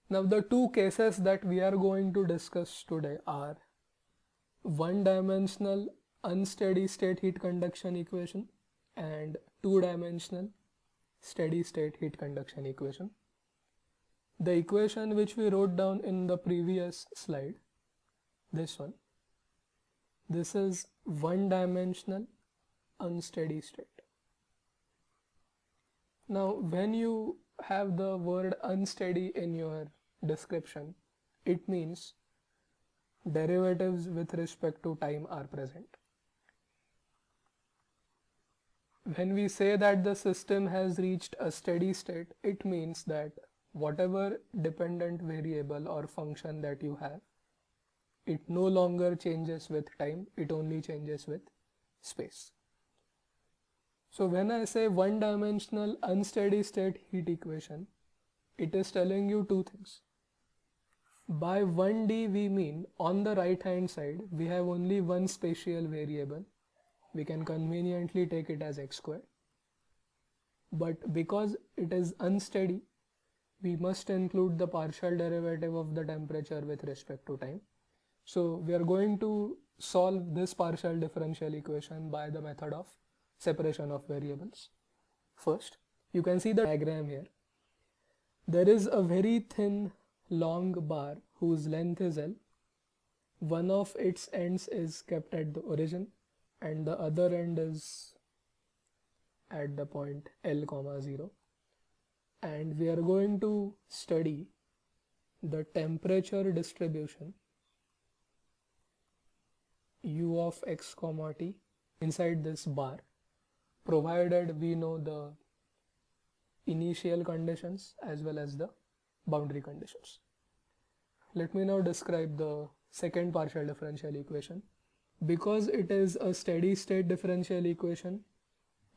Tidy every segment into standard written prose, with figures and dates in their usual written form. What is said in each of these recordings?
Now the two cases that we are going to discuss today are one-dimensional unsteady state heat conduction equation and two-dimensional steady state heat conduction equation. The equation which we wrote down in the previous slide, this one, this is one-dimensional unsteady state. Now when you have the word unsteady in your description, it means derivatives with respect to time are present. When we say that the system has reached a steady state, it means that whatever dependent variable or function that you have, it no longer changes with time, it only changes with space. So when I say one-dimensional unsteady state heat equation, it is telling you two things. By 1D we mean on the right hand side we have only one spatial variable. We can conveniently take it as x squared. But because it is unsteady, we must include the partial derivative of the temperature with respect to time. So we are going to solve this partial differential equation by the method of separation of variables. First, you can see the diagram here. There is a very thin long bar whose length is L. One of its ends is kept at the origin and the other end is at the point L, 0. And we are going to study the temperature distribution U of x, t inside this bar, provided we know the initial conditions as well as the boundary conditions. Let me now describe the second partial differential equation. Because it is a steady state differential equation,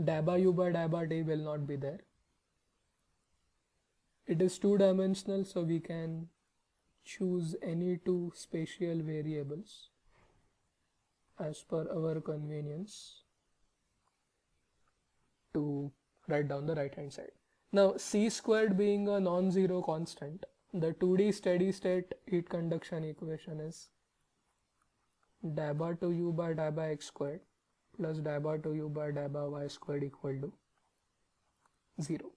dabba u by dabba t will not be there. It is two-dimensional, so we can choose any two spatial variables as per our convenience to write down the right hand side. Now c squared being a non-zero constant, the 2D steady state heat conduction equation is dabba to u by dabba x squared plus dabba to u by dabba y squared equal to 0.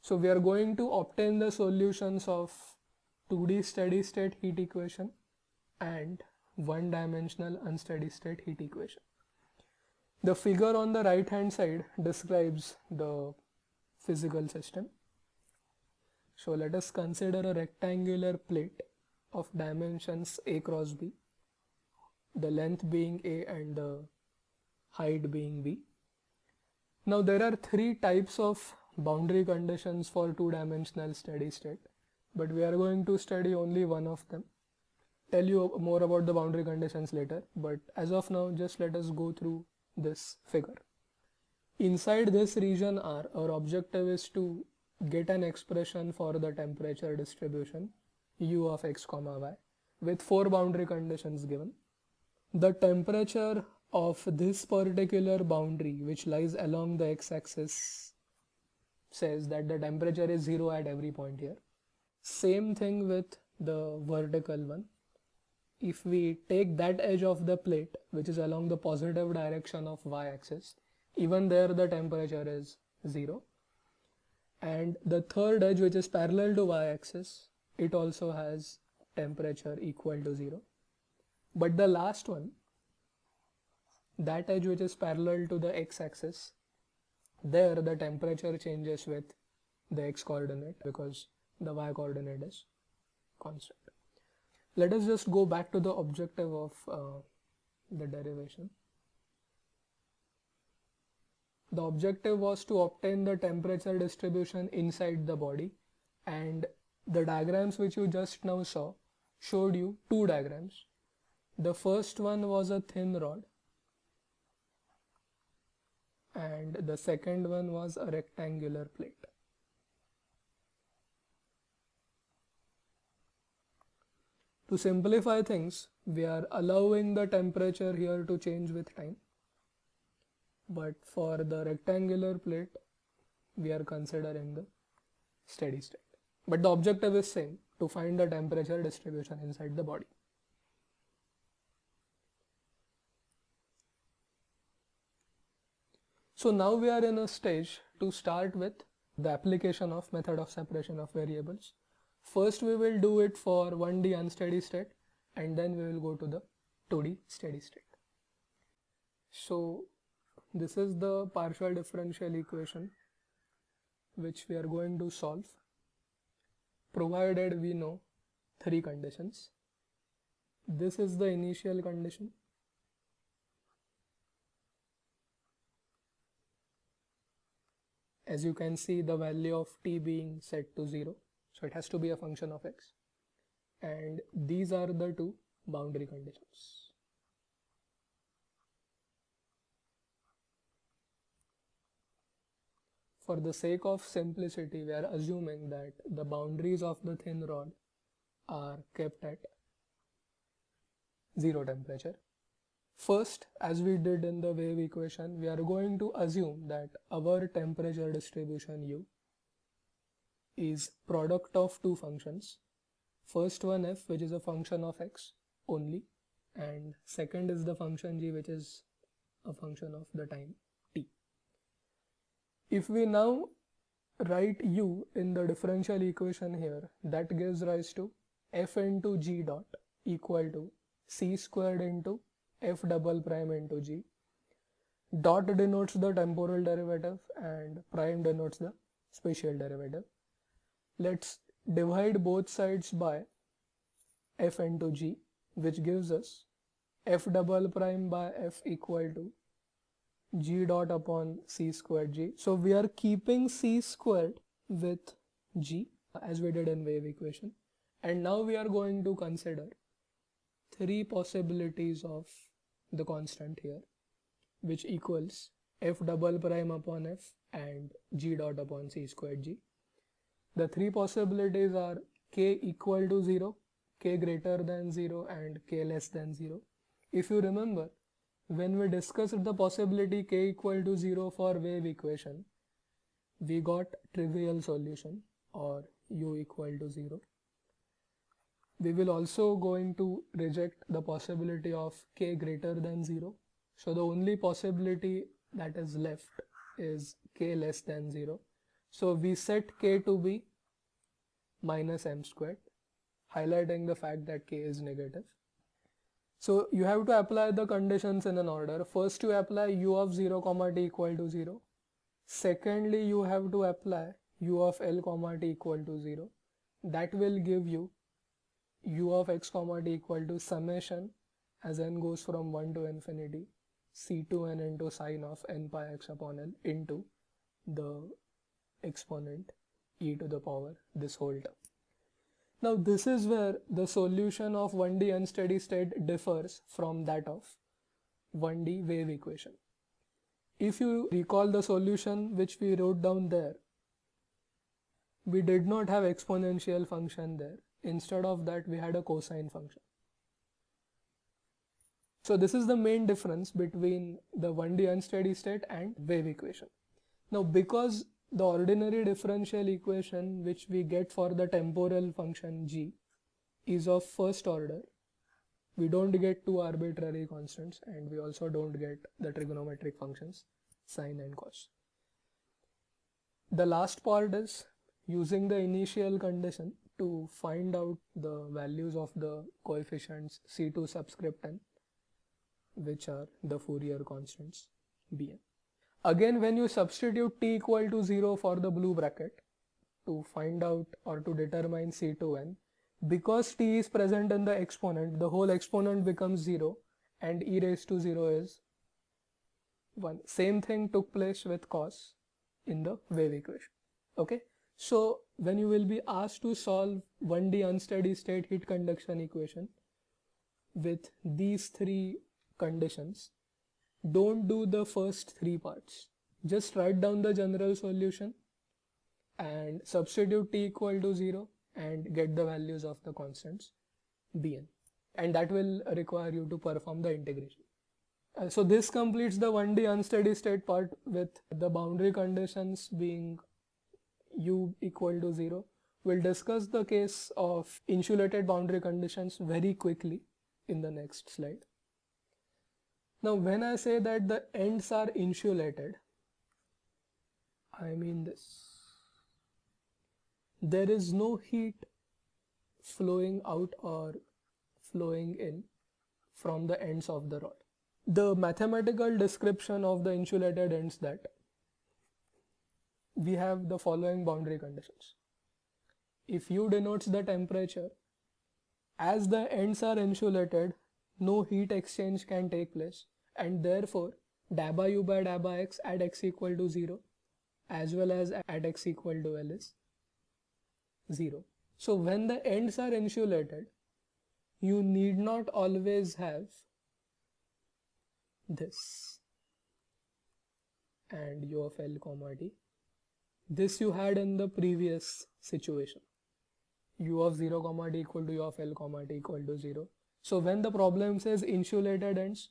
So we are going to obtain the solutions of 2D steady state heat equation and one-dimensional unsteady state heat equation. The figure on the right hand side describes the physical system. So let us consider a rectangular plate of dimensions a cross b, the length being a and the height being b. Now there are three types of boundary conditions for two-dimensional steady state, but we are going to study only one of them. Tell you more about the boundary conditions later, but as of now just let us go through this figure. Inside this region R, our objective is to get an expression for the temperature distribution u of x, y with four boundary conditions given. The temperature of this particular boundary which lies along the x-axis says that the temperature is 0 at every point here. Same thing with the vertical one. If we take that edge of the plate which is along the positive direction of y-axis, even there the temperature is 0. And the third edge which is parallel to y-axis, it also has temperature equal to 0. But the last one, that edge which is parallel to the x-axis, there the temperature changes with the x coordinate because the y coordinate is constant. Let us just go back to the objective of the derivation. The objective was to obtain the temperature distribution inside the body, and the diagrams which you just now saw showed you two diagrams. The first one was a thin rod and the second one was a rectangular plate. To simplify things, we are allowing the temperature here to change with time. But for the rectangular plate, we are considering the steady state. But the objective is same, to find the temperature distribution inside the body. So now we are in a stage to start with the application of method of separation of variables. First we will do it for 1D unsteady state, and then we will go to the 2D steady state. So this is the partial differential equation which we are going to solve, provided we know three conditions. This is the initial condition. As you can see, the value of t being set to 0, so it has to be a function of x. And these are the two boundary conditions. For the sake of simplicity, we are assuming that the boundaries of the thin rod are kept at 0 temperature. First, as we did in the wave equation, we are going to assume that our temperature distribution u is product of two functions. First one f, which is a function of x only, and second is the function g, which is a function of the time t. If we now write u in the differential equation here, that gives rise to f into g dot equal to c squared into f double prime into g. Dot denotes the temporal derivative and prime denotes the spatial derivative. Let's divide both sides by f into g, which gives us f double prime by f equal to g dot upon c squared g. So we are keeping c squared with g as we did in wave equation. And now we are going to consider three possibilities of the constant here, which equals f double prime upon f and g dot upon c squared g. The three possibilities are k equal to 0, k greater than 0 and k less than 0. If you remember, when we discussed the possibility k equal to 0 for wave equation, we got trivial solution or u equal to 0. We will also going to reject the possibility of k greater than 0. So the only possibility that is left is k less than 0. So we set k to be minus m squared, highlighting the fact that k is negative. So you have to apply the conditions in an order. First you apply u of 0 comma t equal to 0. Secondly, you have to apply u of l comma t equal to 0. That will give you u of x comma t equal to summation as n goes from 1 to infinity c2n into sine of n pi x upon l into the exponent e to the power this whole term. Now this is where the solution of 1D unsteady state differs from that of 1D wave equation. If you recall the solution which we wrote down there, we did not have exponential function there. Instead of that, we had a cosine function. So this is the main difference between the 1D unsteady state and wave equation. Now because the ordinary differential equation which we get for the temporal function g is of first order, we don't get two arbitrary constants and we also don't get the trigonometric functions sine and cos. The last part is using the initial condition to find out the values of the coefficients c2 subscript n, which are the Fourier constants bn. Again, when you substitute t equal to 0 for the blue bracket to find out or to determine c2n, because t is present in the exponent, the whole exponent becomes 0 and e raised to 0 is 1. Same thing took place with cos in the wave equation. Okay, so when you will be asked to solve 1D unsteady state heat conduction equation with these three conditions, don't do the first three parts. Just write down the general solution and substitute t equal to 0 and get the values of the constants bn, and that will require you to perform the integration. So this completes the 1D unsteady state part with the boundary conditions being u equal to 0. We'll discuss the case of insulated boundary conditions very quickly in the next slide. Now, when I say that the ends are insulated, I mean this. There is no heat flowing out or flowing in from the ends of the rod. The mathematical description of the insulated ends that we have the following boundary conditions. If U denotes the temperature, as the ends are insulated, no heat exchange can take place, and therefore dabba U by dabba X at X equal to 0 as well as at X equal to L is 0. So when the ends are insulated, you need not always have this and U of L comma T. This you had in the previous situation. U of 0 comma T equal to U of L comma T equal to 0. So when the problem says insulated ends,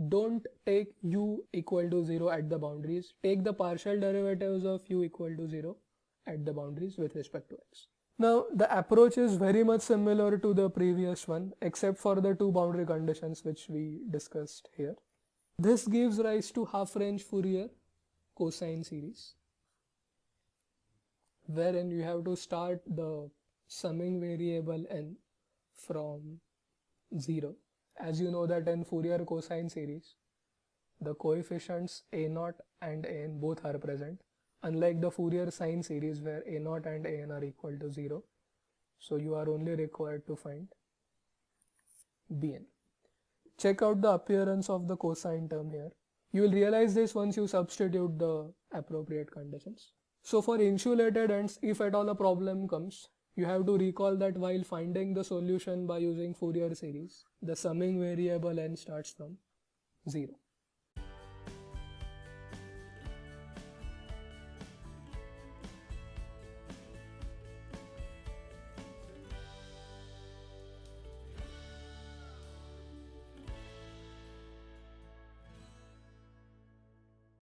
don't take U equal to 0 at the boundaries. Take the partial derivatives of U equal to 0 at the boundaries with respect to X. Now the approach is very much similar to the previous one, except for the two boundary conditions which we discussed here. This gives rise to half-range Fourier cosine series, wherein you have to start the summing variable n from 0. As you know that in Fourier cosine series, the coefficients a0 and an both are present, unlike the Fourier sine series where a0 and an are equal to 0. So you are only required to find bn. Check out the appearance of the cosine term here. You will realize this once you substitute the appropriate conditions. So for insulated ends, if at all a problem comes, you have to recall that while finding the solution by using Fourier series, the summing variable n starts from 0.